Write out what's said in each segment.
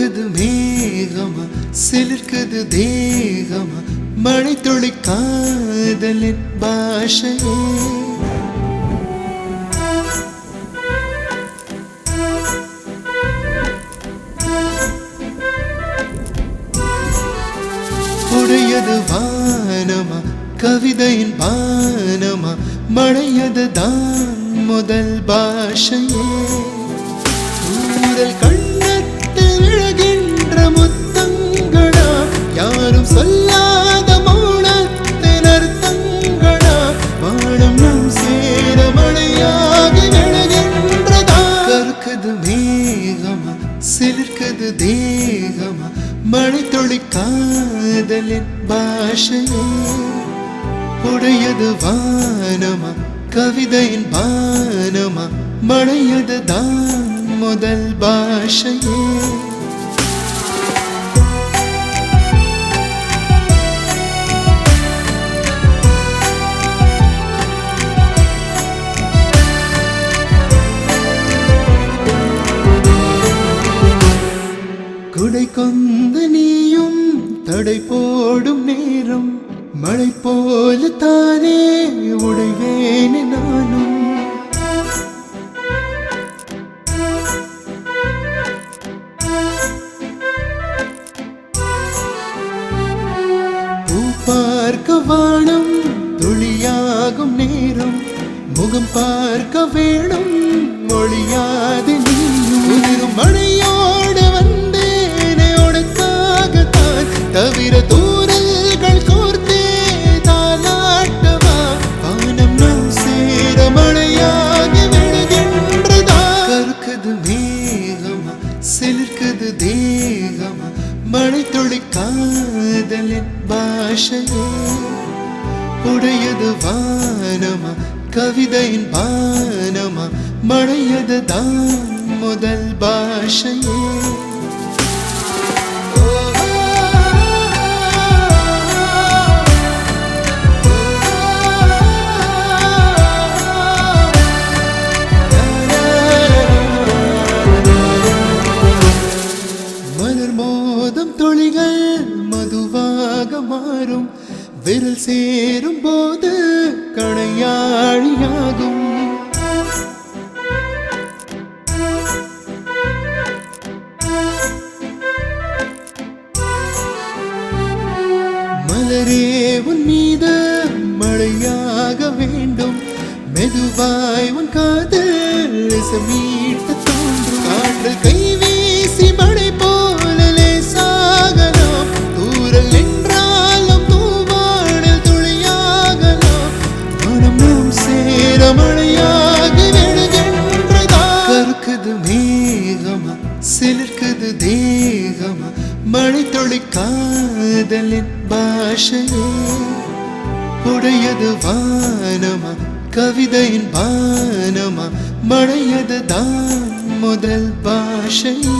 கருக்குது மேகமா சிலிர்க்குது தேகமா மழை துளி காதலின் பாஷையே உடையது வானமா கவிதையின் பானமா மழையது தான் முதல் பாஷையே ஊரல் கண்ணத்தில் விழுகின்ற முத்தங்களா யாரும் சொல்லாத மௌனத்தின் அர்த்தங்களா வானம் நம் சேர மழையாகி விழுகின்றதா கருக்குது மேகமா சிலிர்க்குது தேகமா மழை துளி காதலின் பாஷையே உடையது வானமா கவிதையின் பானமா மழையது தான் முதல் பாஷையே குடை கொந்த நீயும் தடை போடும் நேரம் மழை போல தானே உடைவேனே நானும் பூ பார்க்க வானம் துளியாகும் நேரம் முகம் பார்க்க வேணும் மொழியாது நீயும் மழையோடு வந்தேனே உனக்காகத்தான் தவிர தூரல்கள் கோர்த்தே தாலாட்டவா வானம் நம் சேர மழையாகி விழுகின்றதா கருக்குது மேகமா சிலிர்க்குது தேகமா மழை துளி காதலின் பாஷையே உடையது வானமா கவிதையின் பானமா மழையது தான் முதல் பாஷையே மலர் மோதும் துளிகள் மதுவாக மாறும் விரல் சேரும் போது கணையாழியாகும் மலரே உன் மீது மழையாக வேண்டும் மெதுவாய் உன் காதல் மீட்ட தோன்றும் காற்று கை வீசி மழை போல லேசாகலாம் தூரல் நின்றாலும் தூவானில் துளியாகலாம் மனம் நாம் சேர மழையாகி விழுகின்றதா கருக்குது மேகமா சிலிர்க்குது தேகமா மழை துளி காதலின் பாஷையே உடையது வானமா கவிதையின் பானமா மழையது தான் முதல் பாஷையே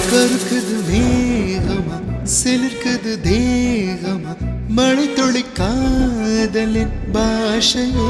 கருக்குது மேகமா சிலிர்க்குது தேகமா மழை துளி காதலின் பாஷையே